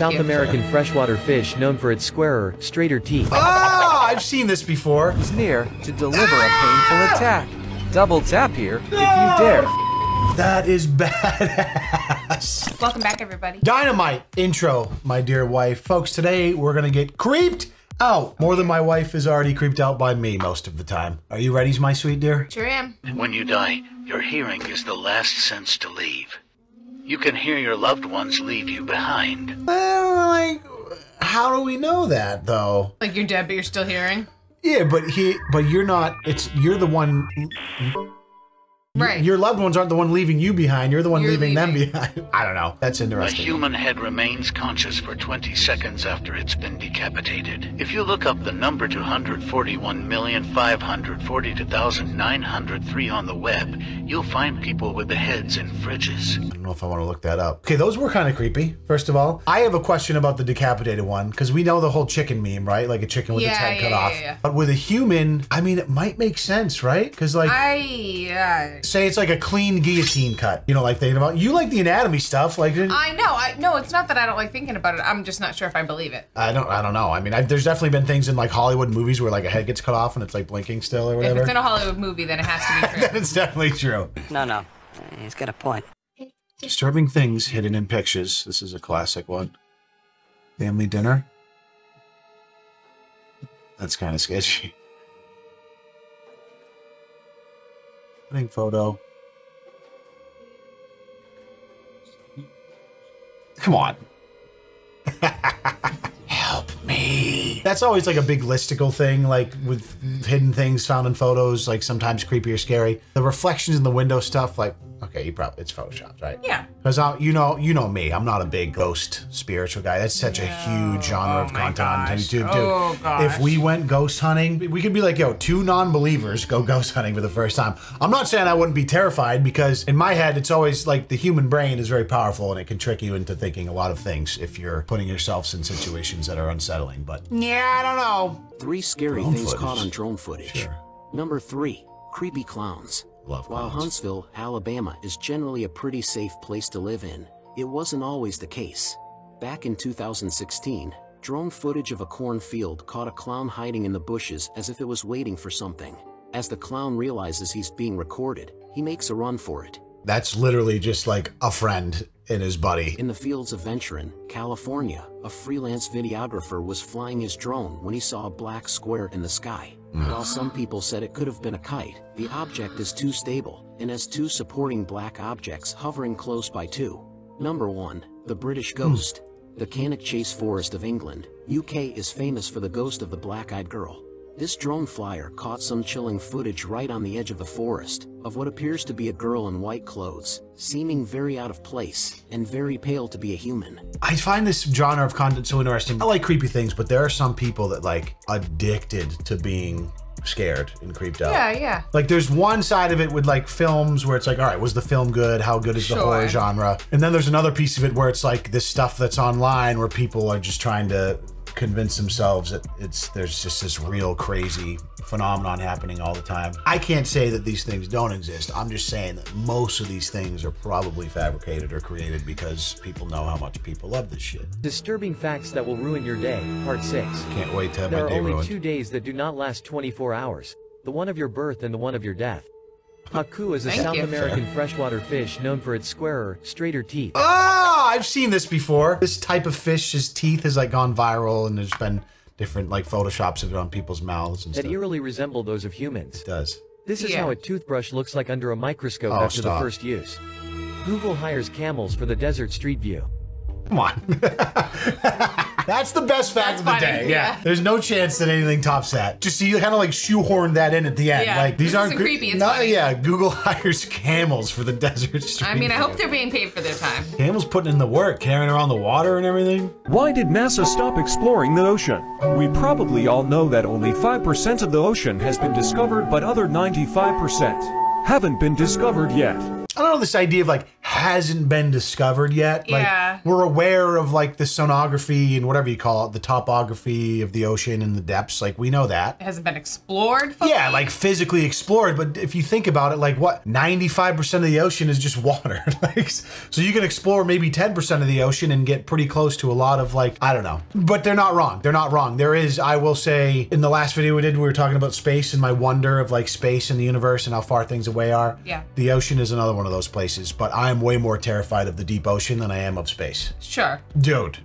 South American freshwater fish known for its squarer, straighter teeth. Ah, I've seen this before. He's near to deliver a painful attack. Double tap here if you dare. That is badass. Welcome back, everybody. Dynamite intro, my dear wife. Folks, today we're gonna get creeped out. More than my wife is already creeped out by me most of the time. Are you ready, my sweet dear? Sure am. When you die, your hearing is the last sense to leave. You can hear your loved ones leave you behind. Like, how do we know that, though? Like you're dead, but you're still hearing? Yeah, but you're not, you're the one. Right. Your loved ones aren't the one leaving you behind. You're the one leaving them behind. I don't know. That's A interesting. human head remains conscious for 20 seconds after it's been decapitated. If you look up the number 241,542,903 on the web, you'll find people with the heads in fridges. I don't know if I want to look that up. Okay, those were kind of creepy, first of all. I have a question about the decapitated one, because we know the whole chicken meme, right? Like a chicken with its head cut off. Yeah. But with a human, I mean, it might make sense, right? Because like... Say it's like a clean guillotine cut. You know, like thinking about, you like the anatomy stuff, like. I know. No, it's not that I don't like thinking about it. I'm just not sure if I believe it. I don't know. I mean, there's definitely been things in like Hollywood movies where like a head gets cut off and it's like blinking still or whatever. If it's in a Hollywood movie, then it has to be true. Then it's definitely true. No. He's got a point. Disturbing things hidden in pictures. This is a classic one. Family dinner. That's kind of sketchy. Photo. Come on. Help me. That's always like a big listicle thing, like with hidden things found in photos, like sometimes creepy or scary. The reflections in the window stuff, like, okay, it's photoshopped, right? Yeah. Because you know me, I'm not a big ghost spiritual guy. That's such a huge genre of content on YouTube, dude. Oh, gosh. If we went ghost hunting, we could be like, yo, 2 non-believers go ghost hunting for the first time. I'm not saying I wouldn't be terrified, because in my head, it's always like the human brain is very powerful and it can trick you into thinking a lot of things if you're putting yourselves in situations that are unsettling. But yeah, I don't know. 3 scary Drone things footage. caught on drone footage. Sure. Number 3, creepy clowns. Love While clowns. Huntsville, Alabama is generally a pretty safe place to live in, it wasn't always the case. Back in 2016, drone footage of a cornfield caught a clown hiding in the bushes as if it was waiting for something. As the clown realizes he's being recorded, he makes a run for it. That's literally just like a friend and his buddy. In the fields of Venturin, California, a freelance videographer was flying his drone when he saw a black square in the sky. While some people said it could have been a kite, the object is too stable, and has 2 supporting black objects hovering close by too. Number 1, the British ghost. The Cannock Chase Forest of England, UK is famous for the ghost of the black-eyed girl. This drone flyer caught some chilling footage right on the edge of the forest, of what appears to be a girl in white clothes, seeming very out of place, and very pale to be a human. I find this genre of content so interesting. I like creepy things, but there are some people that like addicted to being scared and creeped out. Yeah. Like there's one side of it with like films where it's like, all right, was the film good? How good is the horror genre? And then there's another piece of it where it's like this stuff that's online where people are just trying to convince themselves that there's just this real crazy phenomenon happening all the time. I can't say that these things don't exist. I'm just saying that most of these things are probably fabricated or created because people know how much people love this shit. Disturbing facts that will ruin your day, part 6. Can't wait to have There my are day only ruined. 2 days that do not last 24 hours. The one of your birth and the one of your death. Haku is a Thank South you. American freshwater fish known for its squarer, straighter teeth. Ah, I've seen this before. This type of fish's teeth has like gone viral, and there's been different like photoshops of it on people's mouths and That stuff. eerily resemble those of humans. It does. This is Yeah. how a toothbrush looks like under a microscope Oh, after stop. the first use. Google hires camels for the desert street view. Come on. That's the best fact of the funny, day. yeah. There's no chance that anything tops that. Just see, you kind of like shoehorned that in at the end. Yeah, Like these this aren't isn't creepy, it's no, funny. yeah, Google hires camels for the desert street. I mean, I view. hope they're being paid for their time. Camels putting in the work, carrying around the water and everything. Why did NASA stop exploring the ocean? We probably all know that only 5% of the ocean has been discovered, but other 95% haven't been discovered yet. I don't know, this idea of like hasn't been discovered yet. Yeah. Like, we're aware of like the sonography and whatever you call it, the topography of the ocean and the depths. Like, we know that. It hasn't been explored fully. Yeah, like physically explored. But if you think about it, like what, 95% of the ocean is just water. Like, so you can explore maybe 10% of the ocean and get pretty close to a lot of like, I don't know. But they're not wrong. They're not wrong. There is, I will say, in the last video we did, we were talking about space and my wonder of like space and the universe and how far things away are. Yeah. The ocean is another one of those places, but I'm way more terrified of the deep ocean than I am of space. Sure. Dude,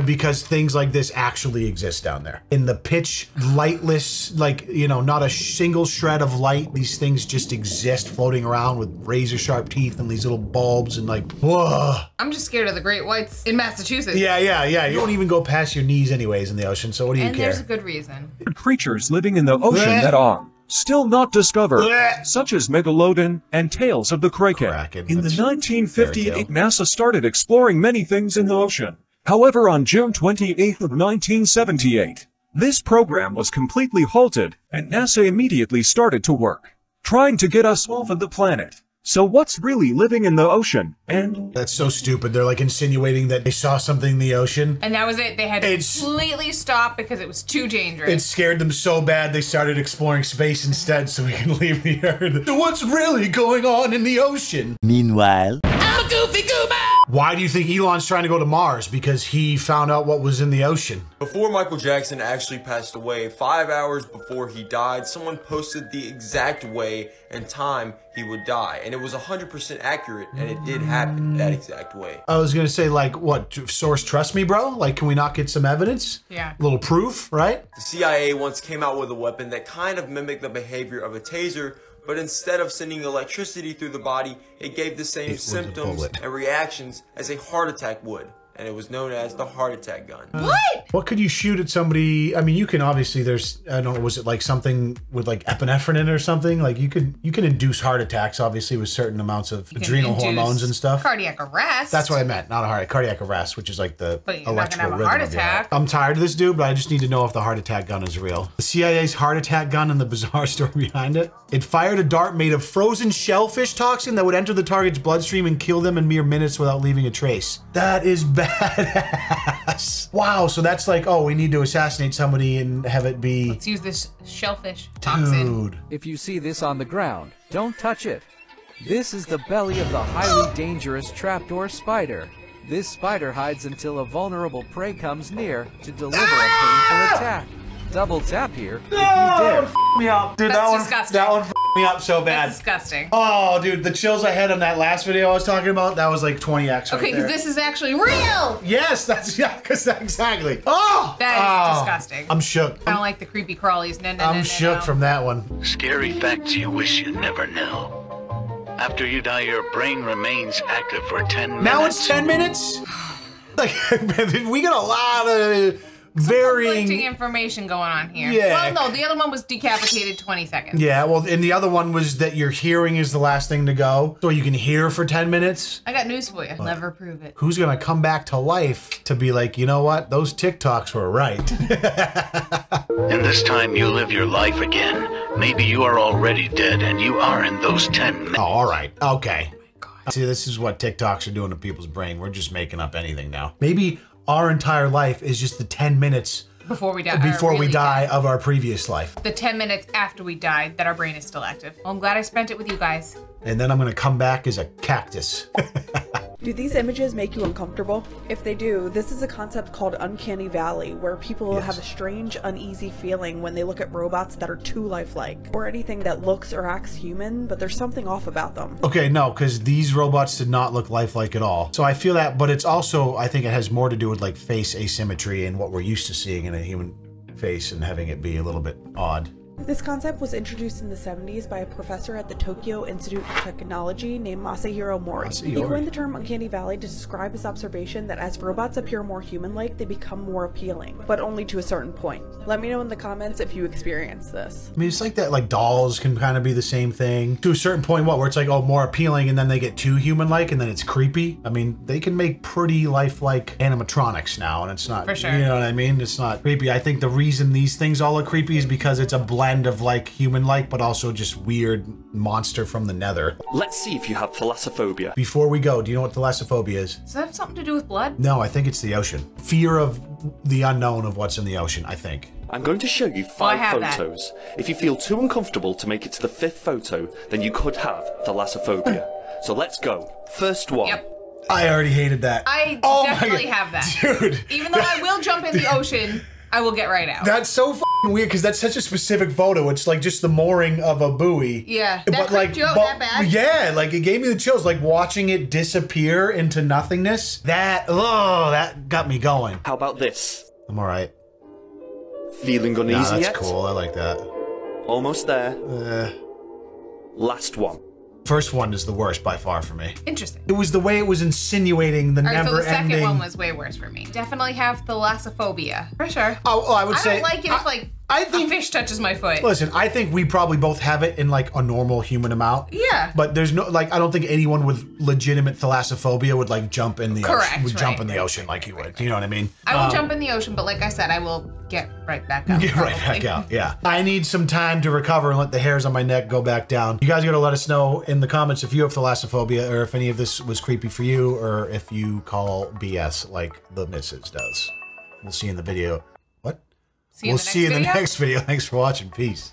because things like this actually exist down there. In the pitch, lightless, like, you know, not a single shred of light. These things just exist floating around with razor sharp teeth and these little bulbs and like, whoa. I'm just scared of the great whites in Massachusetts. Yeah. You don't even go past your knees anyways in the ocean, so what do you And care? there's a good reason. Creatures living in the ocean that are still not discovered, such as Megalodon and tails of the Kraken. In the 1958, NASA started exploring many things in the ocean. However, on June 28th of 1978, this program was completely halted, and NASA immediately started to work, trying to get us off of the planet. So what's really living in the ocean? And that's so stupid. They're like insinuating that they saw something in the ocean. And that was it. They had to completely stop because it was too dangerous. It scared them so bad they started exploring space instead so we can leave the Earth. So what's really going on in the ocean? Meanwhile, I'm a goofy goober! Why do you think Elon's trying to go to Mars? Because he found out what was in the ocean. Before Michael Jackson actually passed away, 5 hours before he died, someone posted the exact way and time he would die. And it was 100% accurate, and it did happen that exact way. I was going to say, like, what, source trust me, bro? Like, can we not get some evidence? Yeah. A little proof, right? The CIA once came out with a weapon that kind of mimicked the behavior of a taser, but instead of sending electricity through the body, it gave the same symptoms and reactions as a heart attack would. And it was known as the heart attack gun. What? What could you shoot at somebody? I mean, you can obviously, there's, I don't know, was it like something with like epinephrine in it or something? Like you can induce heart attacks, obviously, with certain amounts of adrenal hormones and stuff. Cardiac arrest. That's what I meant, not a heart, cardiac arrest, which is like the But you're electrical not gonna have a rhythm heart of your heart. attack. I'm tired of this dude, but I just need to know if the heart attack gun is real. The CIA's heart attack gun and the bizarre story behind it. It fired a dart made of frozen shellfish toxin that would enter the target's bloodstream and kill them in mere minutes without leaving a trace. That is badass. Wow, so that's like, oh, we need to assassinate somebody and have it be... Let's use this shellfish toxin. Dude. If you see this on the ground, don't touch it. This is the belly of the highly dangerous trapdoor spider. This spider hides until a vulnerable prey comes near to deliver a painful attack. Double tap here if you dare. Me up. Dude, That's that disgusting. That one f***ed me up so bad. That's disgusting. Oh, dude, the chills I had on that last video I was talking about, that was like 20x right Okay, there. because this is actually real. Yes, that's, yeah, because that, exactly. Oh! That is disgusting. I'm shook. I don't like the creepy crawlies. No, I'm shook from that one. Scary facts you wish you never knew. After you die, your brain remains active for 10 minutes. Now it's 10 minutes? Like, we got a lot of varying conflicting information going on here. Yeah. Well, no, the other one was decapitated 20 seconds. Yeah, well, and the other one was that your hearing is the last thing to go, so you can hear for 10 minutes. I got news for you. I'll never prove it. Who's gonna come back to life to be like, you know what? Those TikToks were right. And this time you live your life again. Maybe you are already dead and you are in those 10 minutes. Oh, all right. Okay. See, this is what TikToks are doing to people's brain. We're just making up anything now. Maybe our entire life is just the 10 minutes before we die. Before we die of our previous life. The 10 minutes after we died that our brain is still active. Well, I'm glad I spent it with you guys. And then I'm gonna come back as a cactus. Do these images make you uncomfortable? If they do, this is a concept called Uncanny Valley, where people have a strange, uneasy feeling when they look at robots that are too lifelike, or anything that looks or acts human, but there's something off about them. Okay, no, because these robots did not look lifelike at all. So I feel that, but it's also, I think it has more to do with like face asymmetry and what we're used to seeing in a human face and having it be a little bit odd. This concept was introduced in the 70s by a professor at the Tokyo Institute of Technology named Masahiro Mori. He coined the term Uncanny Valley to describe his observation that as robots appear more human-like, they become more appealing, but only to a certain point. Let me know in the comments if you experience this. I mean, it's like that, like dolls can kind of be the same thing. To a certain point, where it's like, oh, more appealing, and then they get too human-like, and then it's creepy. I mean, they can make pretty lifelike animatronics now, and it's not, for sure. You know what I mean? It's not creepy. I think the reason these things all look creepy is because it's a blank blend of like human-like, but also just weird monster from the nether. Let's see if you have thalassophobia. Before we go, do you know what thalassophobia is? Does that have something to do with blood? No, I think it's the ocean. Fear of the unknown of what's in the ocean, I think. I'm going to show you 5 photos. If you feel too uncomfortable to make it to the 5th photo, then you could have thalassophobia. So let's go. First one. Yep. I already hated that. I definitely have that. Dude. Even though I will jump in the ocean, I will get right out. That's so f***ing weird because that's such a specific photo. It's like just the mooring of a buoy. Yeah. But like, that bad? Yeah, like it gave me the chills. Like watching it disappear into nothingness. That got me going. How about this? I'm all right. Feeling uneasy that's yet? Cool. I like that. Almost there. Last one. First one is the worst by far for me. Interesting. It was the way it was insinuating the never-ending. So the second one was way worse for me. Definitely have thalassophobia. For sure. Oh, I would say. I don't like it if like a fish touches my foot. Listen, I think we probably both have it in like a normal human amount. Yeah. But there's no like I don't think anyone with legitimate thalassophobia would like jump in the ocean. Would jump in the ocean like you would. You know what I mean? I will jump in the ocean, but like I said, I will get right back up. Get right back out. Yeah. I need some time to recover and let the hairs on my neck go back down. You guys gotta let us know in the comments if you have thalassophobia or if any of this was creepy for you or if you call BS like the missus does. We'll see you in the video. We'll see you in the next video. Thanks for watching. Peace.